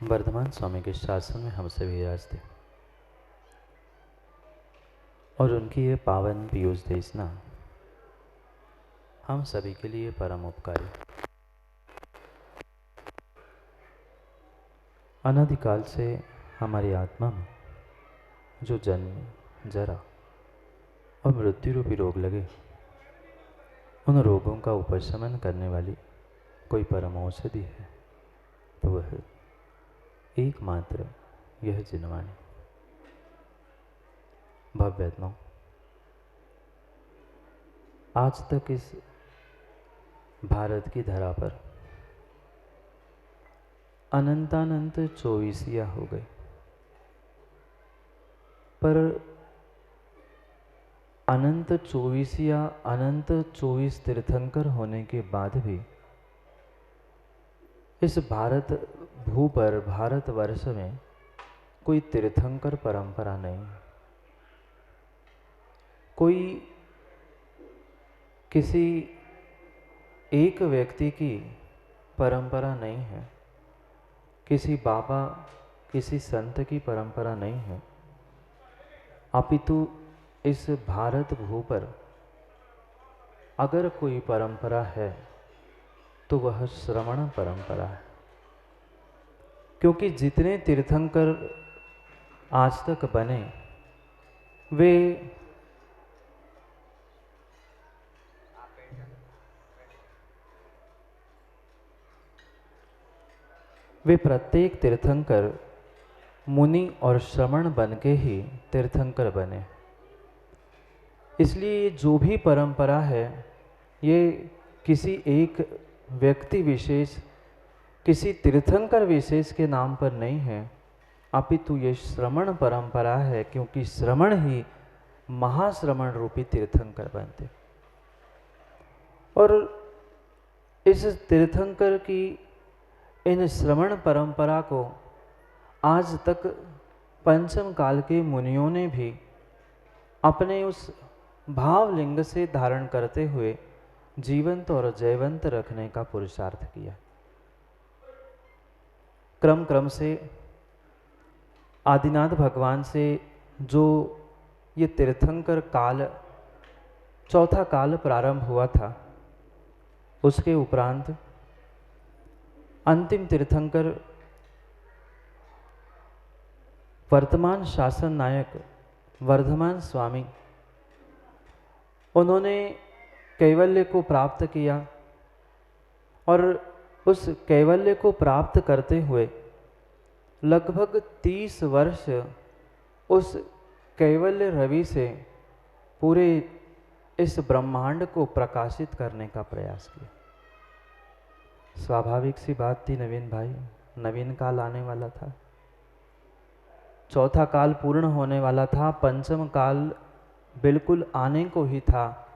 वर्धमान स्वामी के शासन में हम सभी विराजते और उनकी ये पावन पीयूष देशना हम सभी के लिए परम उपकारी। अनादिकाल से हमारी आत्मा में जो जन्म, जरा और मृत्यु रूपी रोग लगे, उन रोगों का उपशमन करने वाली कोई परम औषधि है तो वह एकमात्र यह जिनवाणी। भव्यत्मा, आज तक इस भारत की धरा पर अनंतानंत 24 हो गए, पर अनंत 24 तीर्थंकर होने के बाद भी इस भारत भू पर, भारतवर्ष में कोई तीर्थंकर परंपरा नहीं, कोई किसी एक व्यक्ति की परंपरा नहीं है, किसी बाबा, किसी संत की परंपरा नहीं है, अपितु इस भारत भू पर अगर कोई परंपरा है तो वह श्रवण परंपरा है। क्योंकि जितने तीर्थंकर आज तक बने वे प्रत्येक तीर्थंकर मुनि और श्रमण बन के ही तीर्थंकर बने। इसलिए जो भी परंपरा है ये किसी एक व्यक्ति विशेष, किसी तीर्थंकर विशेष के नाम पर नहीं है, अपितु ये श्रमण परंपरा है, क्योंकि श्रमण ही महाश्रमण रूपी तीर्थंकर बनते। और इस तीर्थंकर की इन श्रवण परंपरा को आज तक पंचम काल के मुनियों ने भी अपने उस भावलिंग से धारण करते हुए जीवंत और जयवंत रखने का पुरुषार्थ किया। क्रम क्रम से आदिनाथ भगवान से जो ये तीर्थंकर काल, चौथा काल प्रारंभ हुआ था, उसके उपरांत अंतिम तीर्थंकर वर्तमान शासन नायक वर्धमान स्वामी, उन्होंने कैवल्य को प्राप्त किया और उस कैवल्य को प्राप्त करते हुए लगभग 30 वर्ष उस कैवल्य रवि से पूरे इस ब्रह्मांड को प्रकाशित करने का प्रयास किया। स्वाभाविक सी बात थी नवीन भाई, नवीन काल आने वाला था, चौथा काल पूर्ण होने वाला था, पंचम काल बिल्कुल आने को ही था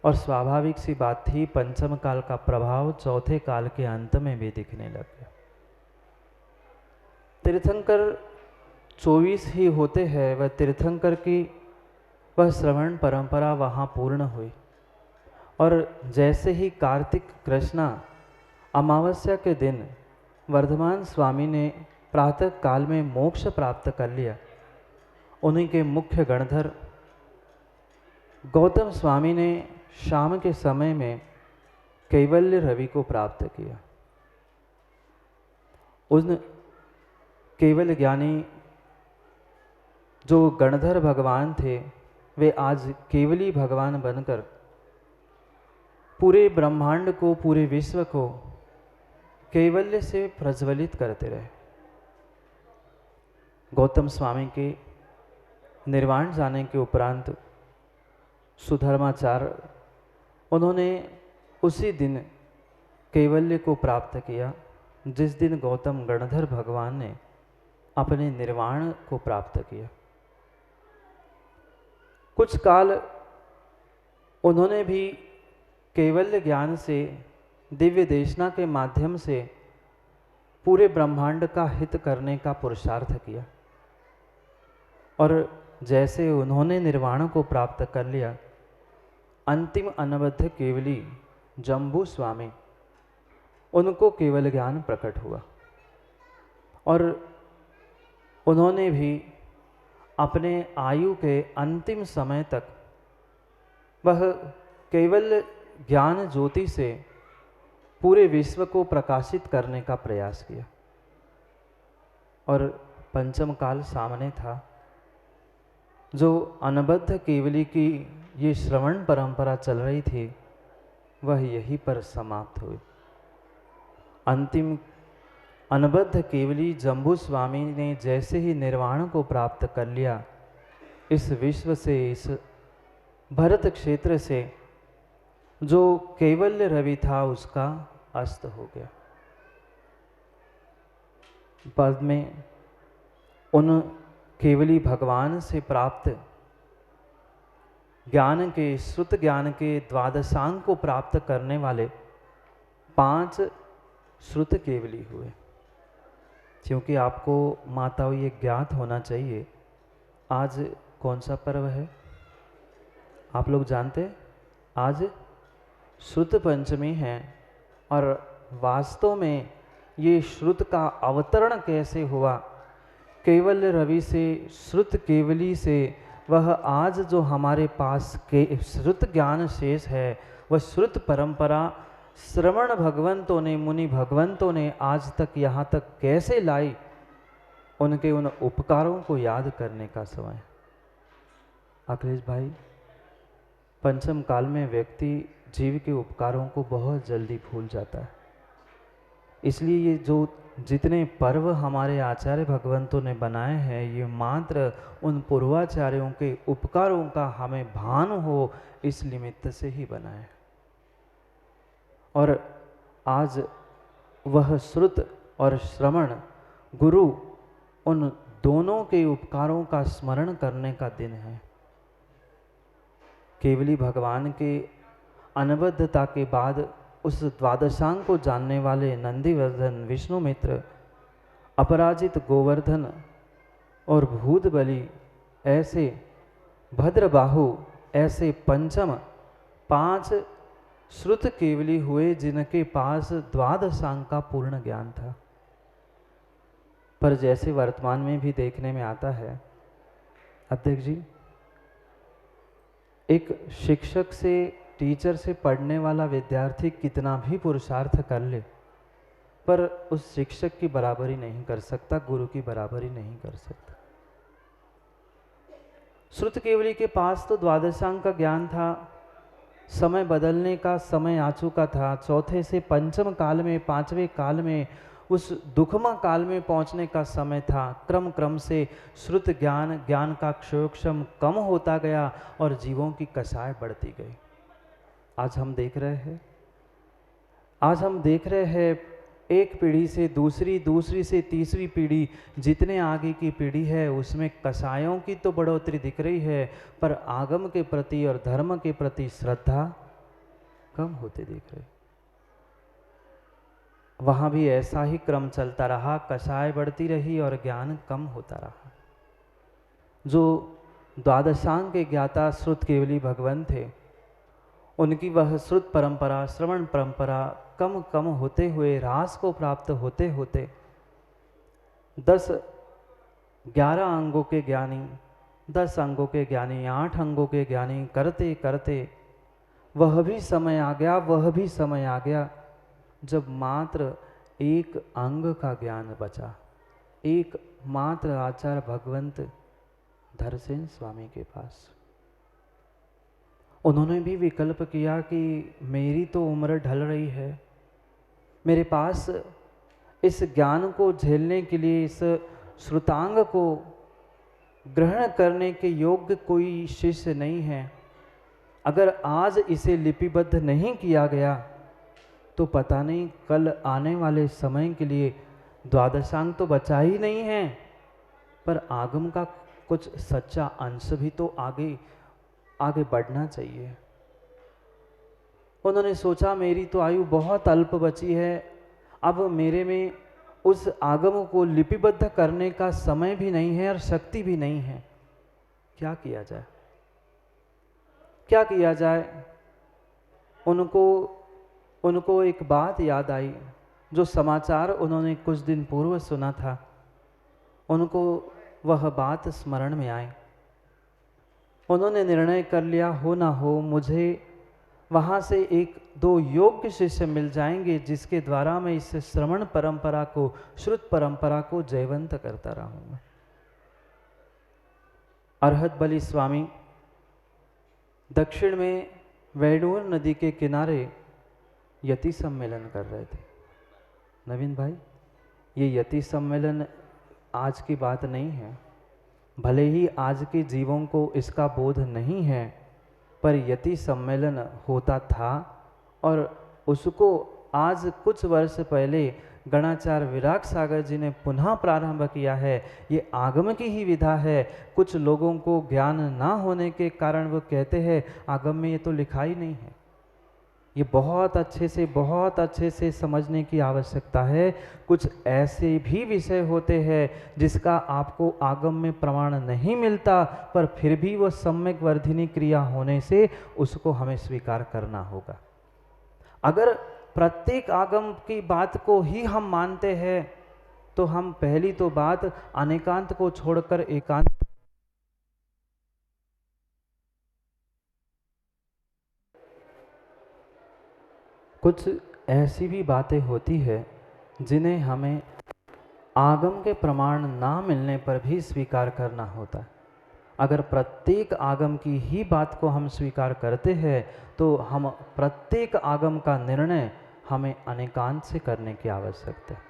और स्वाभाविक सी बात थी पंचम काल का प्रभाव चौथे काल के अंत में भी दिखने लग गया। तीर्थंकर 24 ही होते हैं, वह तीर्थंकर की वह श्रवण परंपरा वहाँ पूर्ण हुई। और जैसे ही कार्तिक कृष्णा अमावस्या के दिन वर्धमान स्वामी ने प्रातः काल में मोक्ष प्राप्त कर लिया, उन्हीं के मुख्य गणधर गौतम स्वामी ने शाम के समय में कैवल्य रवि को प्राप्त किया। उन केवल ज्ञानी जो गणधर भगवान थे, वे आज केवली भगवान बनकर पूरे ब्रह्मांड को, पूरे विश्व को कैवल्य से प्रज्वलित करते रहे। गौतम स्वामी के निर्वाण जाने के उपरांत सुधर्माचार्य, उन्होंने उसी दिन कैवल्य को प्राप्त किया जिस दिन गौतम गणधर भगवान ने अपने निर्वाण को प्राप्त किया। कुछ काल उन्होंने भी कैवल्य ज्ञान से, दिव्य देशना के माध्यम से पूरे ब्रह्मांड का हित करने का पुरुषार्थ किया। और जैसे उन्होंने निर्वाण को प्राप्त कर लिया, अंतिम अनबद्ध केवली जम्बू स्वामी, उनको केवल ज्ञान प्रकट हुआ और उन्होंने भी अपने आयु के अंतिम समय तक वह केवल ज्ञान ज्योति से पूरे विश्व को प्रकाशित करने का प्रयास किया। और पंचम काल सामने था, जो अनबद्ध केवली की ये श्रवण परंपरा चल रही थी वह यहीं पर समाप्त हुई। अंतिम अनबद्ध केवली जम्बू स्वामी ने जैसे ही निर्वाण को प्राप्त कर लिया, इस विश्व से, इस भरत क्षेत्र से जो कैवल्य रवि था उसका अस्त हो गया। बाद में उन केवली भगवान से प्राप्त ज्ञान के, श्रुत ज्ञान के द्वादशांग को प्राप्त करने वाले 5 श्रुत केवली हुए। क्योंकि आपको माताओं ये ज्ञात होना चाहिए, आज कौन सा पर्व है आप लोग जानते? आज श्रुत पंचमी है। और वास्तव में ये श्रुत का अवतरण कैसे हुआ, कैवल्य रवि से, श्रुत केवली से, वह आज जो हमारे पास के श्रुत ज्ञान शेष है, वह श्रुत परंपरा श्रवण भगवंतों ने, मुनि भगवंतों ने आज तक यहाँ तक कैसे लाई, उनके उन उपकारों को याद करने का समय। अखिलेश भाई, पंचम काल में व्यक्ति जीव के उपकारों को बहुत जल्दी भूल जाता है। इसलिए ये जो जितने पर्व हमारे आचार्य भगवंतों ने बनाए हैं, ये मात्र उन पूर्वाचार्यों के उपकारों का हमें भान हो, इस निमित्त से ही बनाए। और आज वह श्रुत और श्रवण गुरु, उन दोनों के उपकारों का स्मरण करने का दिन है। केवली भगवान के अनबद्धता के बाद उस द्वादशांग को जानने वाले नंदीवर्धन, विष्णुमित्र, अपराजित गोवर्धन और भूतबली, ऐसे भद्रबाहु, ऐसे पंचम 5 श्रुत केवली हुए जिनके पास द्वादशांग का पूर्ण ज्ञान था। पर जैसे वर्तमान में भी देखने में आता है अध्यक्ष जी, एक शिक्षक से, टीचर से पढ़ने वाला विद्यार्थी कितना भी पुरुषार्थ कर ले, पर उस शिक्षक की बराबरी नहीं कर सकता, गुरु की बराबरी नहीं कर सकता। श्रुत केवली के पास तो द्वादशांग का ज्ञान था, समय बदलने का समय आ चुका था। चौथे से पंचम काल में, 5वें काल में, उस दुखमा काल में पहुंचने का समय था। क्रम क्रम से श्रुत ज्ञान का क्षयोक्षम कम होता गया और जीवों की कसाय बढ़ती गई। आज हम देख रहे हैं एक पीढ़ी से दूसरी, दूसरी से तीसरी पीढ़ी, जितने आगे की पीढ़ी है उसमें कसायों की तो बढ़ोतरी दिख रही है, पर आगम के प्रति और धर्म के प्रति श्रद्धा कम होते दिख रही। वहाँ भी ऐसा ही क्रम चलता रहा, कसाय बढ़ती रही और ज्ञान कम होता रहा। जो द्वादशांग के ज्ञाता श्रुत केवली भगवान थे, उनकी वह श्रुत परंपरा, श्रवण परंपरा कम कम होते हुए, रास को प्राप्त होते होते 11 अंगों के ज्ञानी, 10 अंगों के ज्ञानी, 8 अंगों के ज्ञानी करते करते वह भी समय आ गया जब मात्र एक अंग का ज्ञान बचा। एक मात्र आचार्य भगवंत धरसेन स्वामी के पास। उन्होंने भी विकल्प किया कि मेरी तो उम्र ढल रही है, मेरे पास इस ज्ञान को झेलने के लिए, इस श्रुतांग को ग्रहण करने के योग्य कोई शिष्य नहीं है। अगर आज इसे लिपिबद्ध नहीं किया गया तो पता नहीं कल आने वाले समय के लिए द्वादशांग तो बचा ही नहीं है, पर आगम का कुछ सच्चा अंश भी तो आगे बढ़ना चाहिए। उन्होंने सोचा मेरी तो आयु बहुत अल्प बची है, अब मेरे में उस आगम को लिपिबद्ध करने का समय भी नहीं है और शक्ति भी नहीं है। क्या किया जाए? उनको एक बात याद आई, जो समाचार उन्होंने कुछ दिन पूर्व सुना था उनको वह बात स्मरण में आई। उन्होंने निर्णय कर लिया, हो ना हो मुझे वहाँ से एक दो योग्य शिष्य मिल जाएंगे जिसके द्वारा मैं इस श्रवण परंपरा को, श्रुत परंपरा को जयवंत करता रहूँगा। अरहत बलि स्वामी दक्षिण में वैडूर नदी के किनारे यति सम्मेलन कर रहे थे। नवीन भाई, ये यति सम्मेलन आज की बात नहीं है। भले ही आज के जीवों को इसका बोध नहीं है, पर यति सम्मेलन होता था और उसको आज कुछ वर्ष पहले गणाचार्य विराग सागर जी ने पुनः प्रारंभ किया है। ये आगम की ही विधा है। कुछ लोगों को ज्ञान ना होने के कारण वो कहते हैं आगम में ये तो लिखा ही नहीं है। ये बहुत अच्छे से समझने की आवश्यकता है। कुछ ऐसे भी विषय होते हैं जिसका आपको आगम में प्रमाण नहीं मिलता, पर फिर भी वो सम्यक वर्धिनी क्रिया होने से उसको हमें स्वीकार करना होगा। अगर प्रत्येक आगम की बात को ही हम मानते हैं तो हम पहली तो बात अनेकांत को छोड़कर एकांत, कुछ ऐसी भी बातें होती है जिन्हें हमें आगम के प्रमाण ना मिलने पर भी स्वीकार करना होता है। अगर प्रत्येक आगम की ही बात को हम स्वीकार करते हैं तो हम प्रत्येक आगम का निर्णय हमें अनेकांत से करने की आवश्यकता है।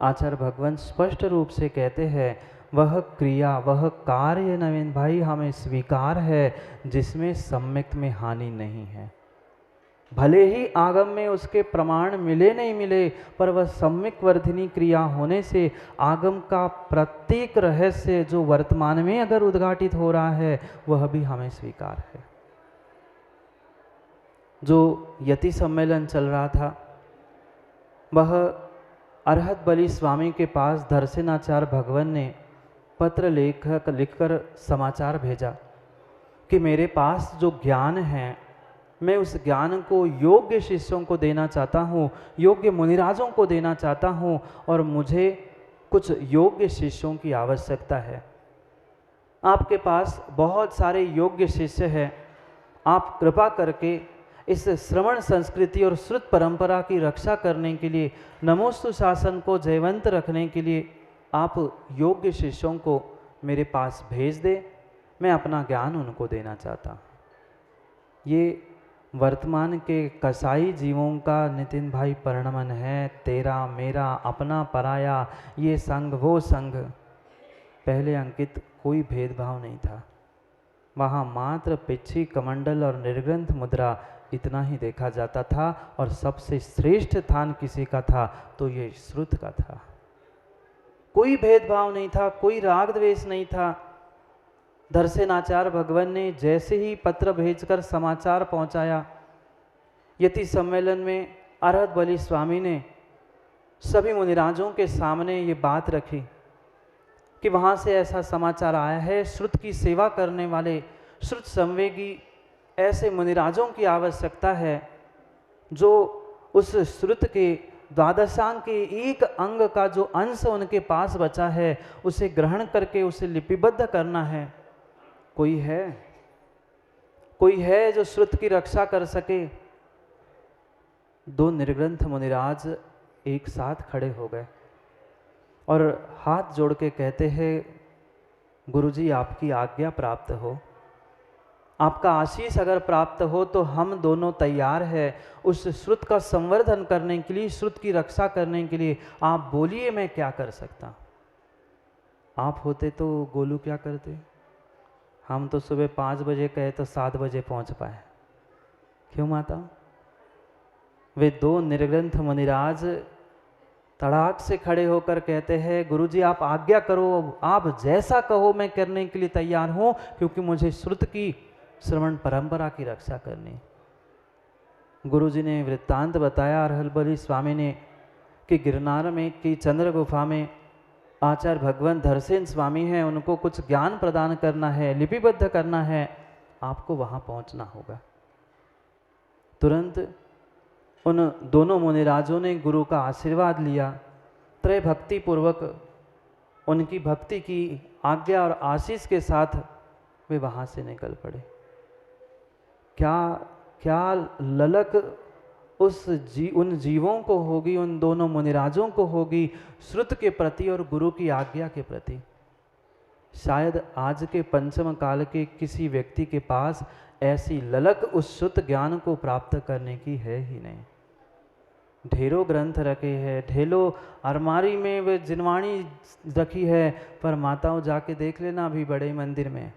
आचार्य भगवान स्पष्ट रूप से कहते हैं वह क्रिया, वह कार्य नवीन भाई हमें स्वीकार है जिसमें सम्यक में हानि नहीं है। भले ही आगम में उसके प्रमाण मिले नहीं मिले, पर वह सम्यक वर्धिनी क्रिया होने से आगम का प्रत्येक रहस्य जो वर्तमान में अगर उद्घाटित हो रहा है वह भी हमें स्वीकार है। जो यति सम्मेलन चल रहा था वह अरहत बलि स्वामी के पास दर्शनाचार्य भगवान ने पत्र लिखकर समाचार भेजा कि मेरे पास जो ज्ञान है मैं उस ज्ञान को योग्य शिष्यों को देना चाहता हूँ, योग्य मुनिराजों को देना चाहता हूँ और मुझे कुछ योग्य शिष्यों की आवश्यकता है। आपके पास बहुत सारे योग्य शिष्य हैं, आप कृपा करके इस श्रवण संस्कृति और श्रुत परंपरा की रक्षा करने के लिए, नमोस्तु शासन को जयवंत रखने के लिए आप योग्य शिष्यों को मेरे पास भेज दे। मैं अपना ज्ञान उनको देना चाहता हूँ। ये वर्तमान के कसाई जीवों का नितिन भाई परिणमन है। तेरा मेरा अपना पराया, ये संघ वो संघ। पहले अंकित कोई भेदभाव नहीं था। वहाँ मात्र पिच्छी, कमंडल और निर्ग्रंथ मुद्रा इतना ही देखा जाता था और सबसे श्रेष्ठ स्थान किसी का था तो ये श्रुत का था। कोई भेदभाव नहीं था, कोई राग द्वेष नहीं था। दर्शनाचार्य भगवान ने जैसे ही पत्र भेजकर समाचार पहुंचाया, यति सम्मेलन में अरहत बलि स्वामी ने सभी मुनिराजों के सामने ये बात रखी कि वहाँ से ऐसा समाचार आया है, श्रुत की सेवा करने वाले श्रुत संवेगी ऐसे मुनिराजों की आवश्यकता है जो उस श्रुत के द्वादशांग के एक अंग का जो अंश उनके पास बचा है उसे ग्रहण करके उसे लिपिबद्ध करना है। कोई है जो श्रुत की रक्षा कर सके। दो निर्ग्रंथ मुनिराज एक साथ खड़े हो गए और हाथ जोड़ के कहते हैं गुरुजी आपकी आज्ञा प्राप्त हो, आपका आशीष अगर प्राप्त हो तो हम दोनों तैयार हैं उस श्रुत का संवर्धन करने के लिए, श्रुत की रक्षा करने के लिए। आप बोलिए मैं क्या कर सकता। आप होते तो गोलू क्या करते। हम तो सुबह 5 बजे कहे तो 7 बजे पहुंच पाए। क्यों माता? वे दो निर्ग्रंथ मुनिराज तड़ाक से खड़े होकर कहते हैं गुरुजी आप आज्ञा करो, आप जैसा कहो मैं करने के लिए तैयार हूं, क्योंकि मुझे श्रुत की श्रवण परंपरा की रक्षा करनी। गुरुजी ने वृत्तांत बताया अरहत बलि स्वामी ने कि गिरनार में की चंद्र गुफा में आचार्य भगवान धरसेन स्वामी हैं, उनको कुछ ज्ञान प्रदान करना है, लिपिबद्ध करना है, आपको वहां पहुंचना होगा। तुरंत उन दोनों मुनिराजों ने गुरु का आशीर्वाद लिया, त्रय भक्ति पूर्वक उनकी भक्ति की आज्ञा और आशीष के साथ वे वहाँ से निकल पड़े। क्या क्या ललक उन जीवों को होगी, उन दोनों मुनिराजों को होगी श्रुत के प्रति और गुरु की आज्ञा के प्रति। शायद आज के पंचम काल के किसी व्यक्ति के पास ऐसी ललक उस श्रुत ज्ञान को प्राप्त करने की है ही नहीं। ढेरों ग्रंथ रखे हैं, ढेरों अलमारी में वे जिनवाणी रखी है, पर माताओं जाके देख लेना अभी बड़े मंदिर में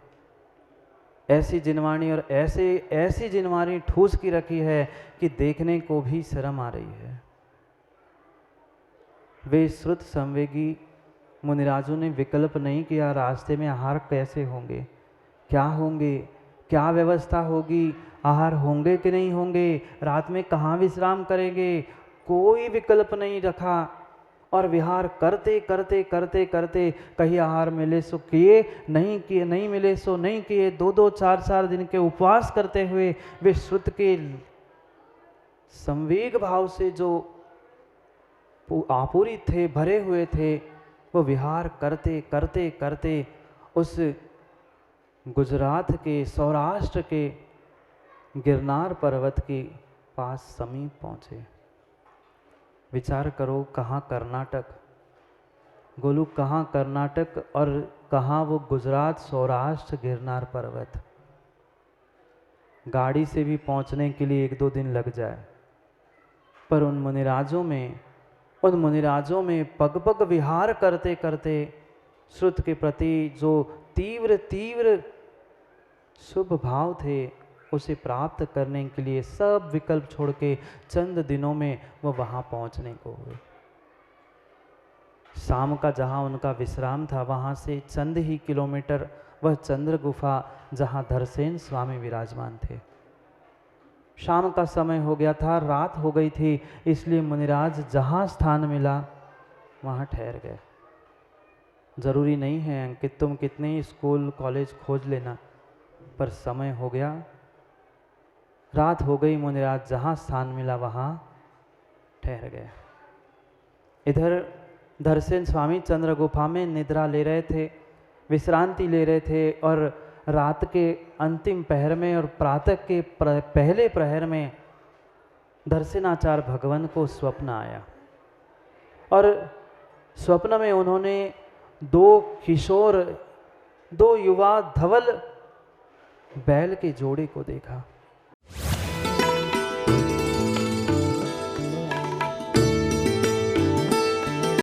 ऐसी जिनवाणी और ऐसी जिनवाणी ठूस की रखी है कि देखने को भी शर्म आ रही है। वे श्रुत संवेगी मुनिराजों ने विकल्प नहीं किया रास्ते में आहार कैसे होंगे, क्या व्यवस्था होगी, आहार होंगे कि नहीं होंगे, रात में कहाँ विश्राम करेंगे, कोई विकल्प नहीं रखा। और विहार करते करते करते करते कहीं आहार मिले सो किए, नहीं मिले सो नहीं किए। 2-2 4-4 दिन के उपवास करते हुए वे श्रुत के संवेग भाव से जो आपूरित थे, भरे हुए थे, वो विहार करते करते करते उस गुजरात के, सौराष्ट्र के गिरनार पर्वत के पास समीप पहुँचे। विचार करो, कहाँ कर्नाटक, गोलू, कहाँ कर्नाटक और कहाँ वो गुजरात, सौराष्ट्र, गिरनार पर्वत। गाड़ी से भी पहुँचने के लिए 1-2 दिन लग जाए, पर उन मुनिराजों में पग पग विहार करते करते श्रुत के प्रति जो तीव्र तीव्र शुभ भाव थे उसे प्राप्त करने के लिए सब विकल्प छोड़ के चंद दिनों में वो वहाँ पहुँचने को हुए। शाम का जहाँ उनका विश्राम था वहाँ से चंद ही किलोमीटर वह चंद्र गुफा जहाँ धरसेन स्वामी विराजमान थे। शाम का समय हो गया था, रात हो गई थी, इसलिए मुनिराज जहाँ स्थान मिला वहाँ ठहर गए। ज़रूरी नहीं है अंकित तुम कितने ही स्कूल कॉलेज खोज लेना, पर समय हो गया, रात हो गई, मुनिराज जहाँ स्थान मिला वहाँ ठहर गए। इधर धरसेन स्वामी चंद्र गुफा में निद्रा ले रहे थे, विश्रांति ले रहे थे, और रात के अंतिम पहर में और प्रातः के पहले प्रहर में धरसेनाचार्य भगवान को स्वप्न आया और स्वप्न में उन्होंने 2 किशोर, 2 युवा धवल बैल के जोड़े को देखा।